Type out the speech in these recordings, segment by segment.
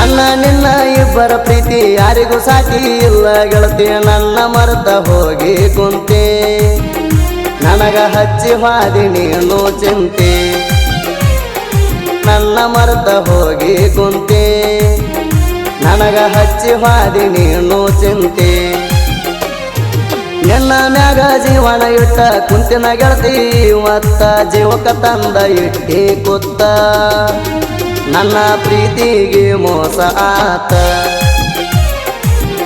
ನನ್ನ ನಿನ್ನ ಇಬ್ಬರ ಪ್ರೀತಿ ಯಾರಿಗೂ ಸಾಟಿ ಇಲ್ಲ ಗೆಳತಿ ನನ್ನ ಮರೆತ ಹೋಗಿ ಕುಂತೆ ನನಗ ಹಚ್ಚಿ ಹಾದಿ ನೀನು ಚಿಂತೆ ನನ್ನ ಮರೆತ ಹೋಗಿ ಕುಂತೆ ನನಗ ಹಚ್ಚಿ ಹಾದಿ ನೀನು ಚಿಂತೆ ನಿನ್ನ ಮ್ಯಾಗ ಜೀವನ ಇಟ್ಟ ಕುಂತಿನ ಗೆಳತಿ ಮತ್ತ ಜೀವಕ ತಂದ ಇಟ್ಟಿ ಕೂತ ನನ್ನ ಪ್ರೀತಿಗೆ ಮೋಸ ಆತ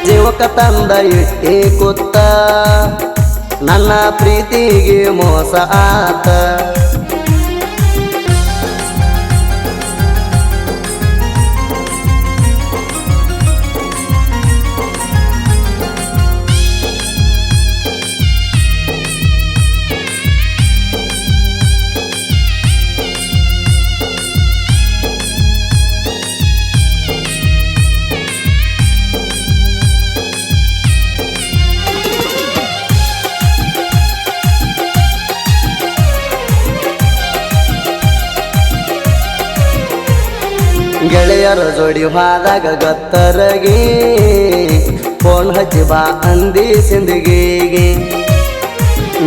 ಜೀವಕ ತಂದ ಇಟ್ಟಿ ಕೂತ ನನ್ನ ಪ್ರೀತಿಗೆ ಮೋಸ ಆತ ಗೆಳೆಯರ ಜೋಡಿ ಹೋದಾಗ ಗತ್ತರಗಿ ಫೋನ್ ಹಚ್ಚಿ ಬಾ ಅಂದಿ ಸಿಂದಗಿಗೆ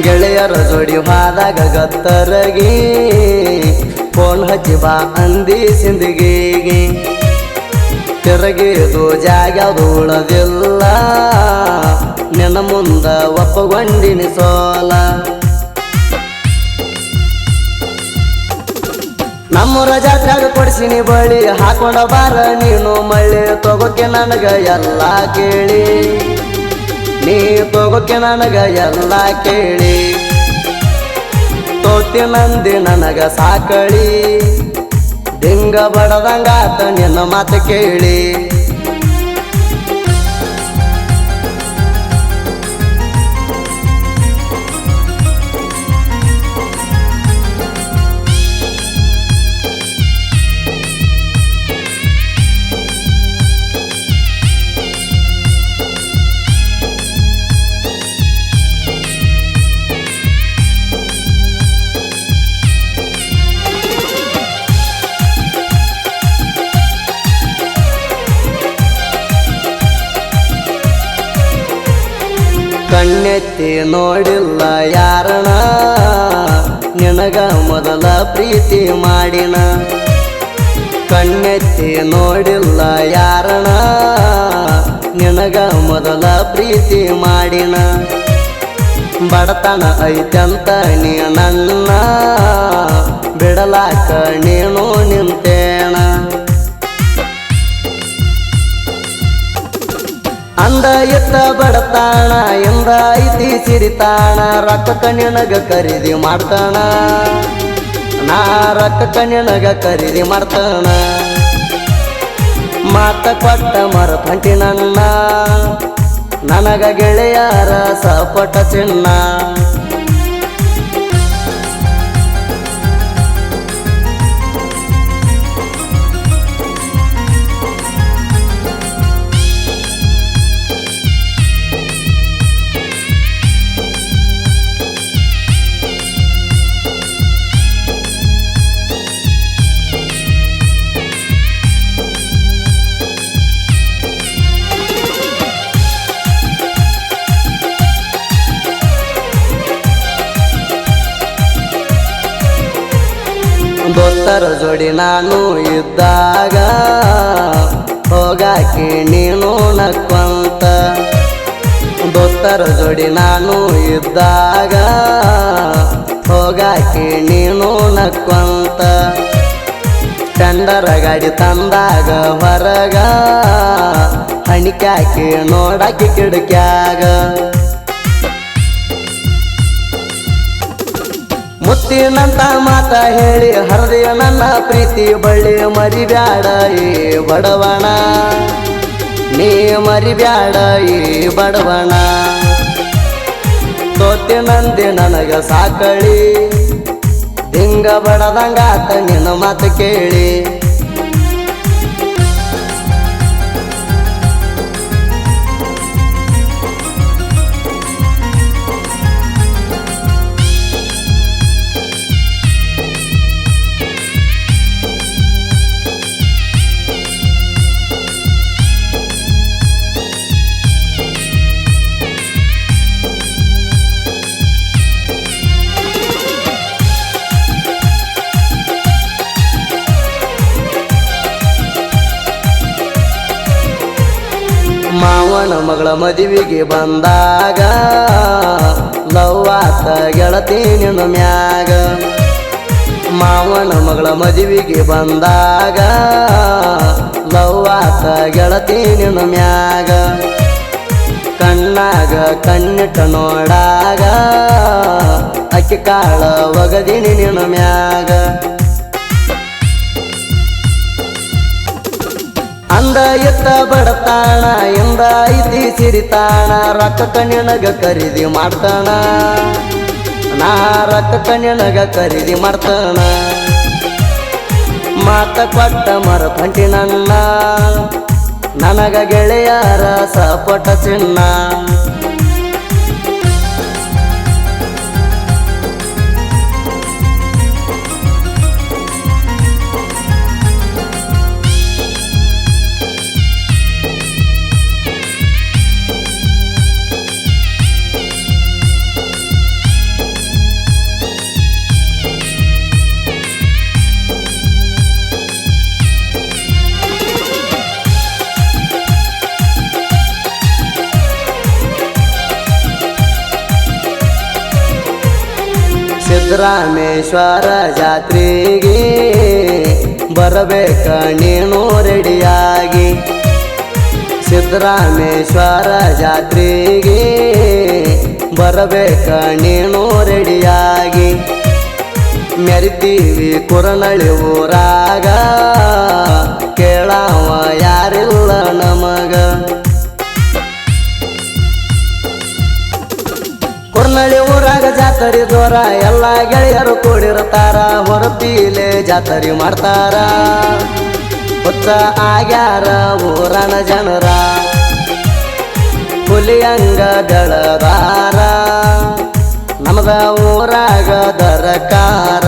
ಗೆಳೆಯರ ಜೋಡಿ ಹೋದಾಗ ಗತ್ತರಗಿ ಫೋನ್ ಹಚ್ಚಿ ಬಾ ಅಂದಿ ಸಿಂದಗಿಗೆ ತಿರುಗಿದು ಜಾಗ್ಯಾವುದು ಉಳದಿಲ್ಲ ನಿನ್ನ ಮುಂದ ಒಪ್ಪಗೊಂಡಿನಿ ಸೋಲ ನಮ್ಮೂರ ಜಾತ್ರೆಗ ಕೊಡಿಸಿನಿ ಬಳಿ ಹಾಕೊಂಡ ಬಾರ ನೀನು ಮಳ್ಳಿ ತಗೋಕೆ ನನಗ ಎಲ್ಲ ಕೇಳಿ ನೀ ತಗೋಕೆ ನನಗ ಎಲ್ಲ ಕೇಳಿ ತೋತಿ ನಂದಿ ನನಗ ಸಾಕಳಿ ದಿಂಗ ಬಡದಂಗಾತ ನಿನ್ನ ಮಾತು ಕೇಳಿ ಕಣ್ಣೆತ್ತಿ ನೋಡಿಲ್ಲ ಯಾರಣ ನಿನಗ ಮೊದಲ ಪ್ರೀತಿ ಮಾಡಿನ ಕಣ್ಣೆತ್ತಿ ನೋಡಿಲ್ಲ ಯಾರಣ ನಿನಗ ಮೊದಲ ಪ್ರೀತಿ ಮಾಡಿನ ಬಡತನ ಐತಂತ ನೀ ನನ್ನ ಬಿಡಲಾಕ ನೀನು ನಿಂತೇಣ ಅಂದ ಎತ್ತ ಬಡತಾಣ ಎಂದ ಐತಿ ಸಿರಿತಾಣ ರೊಕ್ಕ ನಿನಗ ಖರೀದಿ ಮಾಡ್ತಾನ ನಾ ರೊಕ್ಕ ನಿನಗ ಖರೀದಿ ಮಾಡ್ತಾನ ಮಾತ ಕೊಟ್ಟ ಮರತ ಹೊಂಟಿ ನನ್ನ ನನಗ ಗೆಳೆಯರ ಸಪಟ ಚಿನ್ನ ದೋಸ್ತರ ಜೋಡಿ ನಾನು ಇದ್ದಾಗ ಹೋಗಾಕಿ ನೀನು ನಕ್ಕೊಂತ ದೋಸ್ತರ ಜೋಡಿ ನಾನು ಇದ್ದಾಗ ಹೋಗಾಕಿ ನೀನು ನಕ್ಕೊಂತ ಟಂಡರ ಗಾಡಿ ತಂದಾಗ ಹೊರಗ ಹಣಿಕಾಕಿ ನೋಡಾಕಿ ಕಿಡಕ್ಯಾಗ ಮುತ್ತಿನಂತ ಮಾತ ಹೇಳಿ ಹರದೆಯ ನನ್ನ ಪ್ರೀತಿ ಬಳ್ಳಿ ಮರಿಬ್ಯಾಡ ಈ ಬಡವಣ ನೀ ಮರಿಬ್ಯಾಡ ಈ ಬಡವಣ ತೋತಿ ನಂದಿ ನನಗ ಸಾಕಳಿ ದಿಂಗ ಬಡದಂಗಾತ ನಿನ್ನ ಮಾತು ಕೇಳಿ ಮಾವನ ಮಗಳ ಮದುವೆಗೆ ಬಂದಾಗ ಲವ್ವಾತ ಗೆಳತಿ ನಿನ್ನ ಮ್ಯಾಗ ಮಾವನ ಮಗಳ ಮದುವೆಗೆ ಬಂದಾಗ ಲವ್ವಾತ ಗೆಳತಿ ನಿನ್ನ ಮ್ಯಾಗ ಕಣ್ಣಾಗ ಕಣ್ಣಿಟ್ಟ ನೋಡಾಗ ಅಕ್ಕಿ ಕಾಳ ಒಗದಿನಿ ನಿನ್ನ ಮ್ಯಾಗ ಅಂದ ಎತ್ತ ಬಡತಾಣ ಎಂದ ಐತಿ ಸಿರಿತಾಣ ರೊಕ್ಕ ನಿನಗ ಖರೀದಿ ಮಾಡ್ತಾನ ನಾ ರೊಕ್ಕ ನಿನಗ ಖರೀದಿ ಮಾಡ್ತಾನ ಮಾತ ಕೊಟ್ಟ ಮರತಂಟಿ ನನ್ನ ನನಗ ಗೆಳೆಯರ ಸಪಟ ಚಿನ್ನ ಸಿದ್ದರಾಮೇಶ್ವರ ಜಾತ್ರೆಗೆ ಬರಬೇಕ ನೀನು ರೆಡಿಯಾಗಿ ಸಿದ್ದರಾಮೇಶ್ವರ ಜಾತ್ರೆಗೆ ಬರಬೇಕ ನೀನು ರೆಡಿಯಾಗಿ ಮೆರಿತೀವಿ ಕುರನಳಿ ಊರಾಗ ಕೇಳಾವ ಯಾರಿಲ್ಲ ನಮಗ ಕುರ್ನಳಿ ಊರಾಗ ಜಾತರಿ ಜೋರ ಎಲ್ಲ ಗೆಳೆಯರು ಕೂಡಿರ್ತಾರ ಹೊರಪೀಲೆ ಜಾತರಿ ಮಾಡ್ತಾರ ಹುಚ್ಚ ಆಗ್ಯಾರ ಊರನ ಜನರ ಹುಲಿಯಂಗ ಬೆಳದಾರ ನಮದ ಊರಾಗ ದರಕಾರ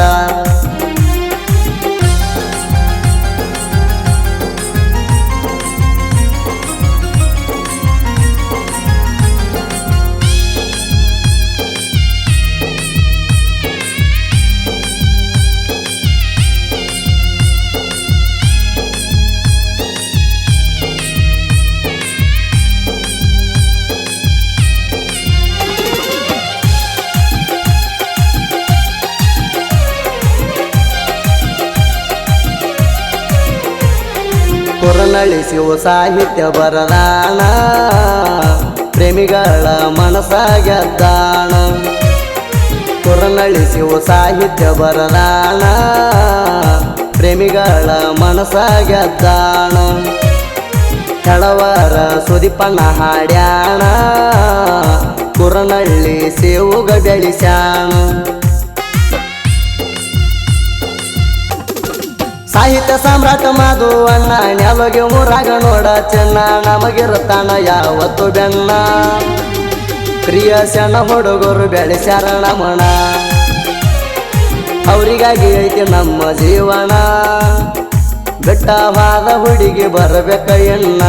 ಕುರನಳಿ ಶಿವ ಸಾಹಿತ್ಯ ಬರದಾಣ ಪ್ರೇಮಿಗಳ ಮನಸ ಗೆದ್ದಾಣ ಕುರನಳಿ ಶಿವ ಸಾಹಿತ್ಯ ಬರದಾಣ ಪ್ರೇಮಿಗಳ ಮನಸ ಗೆದ್ದಾಣ ಕೆಳವರ ಸುದಿಪಣ್ಣ ಹಾಡ್ಯಾಣ ಕುರನಳ್ಳಿ ಸೇವುಗ ಬೆಳಿಸ್ಯಾಣ ಸಾಹಿತ್ಯ ಸಾಮ್ರಾಟ ಮಾಧು ಅಣ್ಣ ನೆಲಗೆ ಊರಾಗ ನೋಡ ಚೆನ್ನ ನಮಗಿರುತ್ತಾನ ಯಾವತ್ತು ಬೆನ್ನ ಪ್ರಿಯ ಸಣ್ಣ ಹುಡುಗರು ಬೆಳೆಸ್ಯಾರ ನಮಣ ಅವರಿಗಾಗಿ ಐತಿ ನಮ್ಮ ಜೀವನ ಬೆಟ್ಟವಾದ ಹುಡುಗಿ ಬರಬೇಕ ಎನ್ನ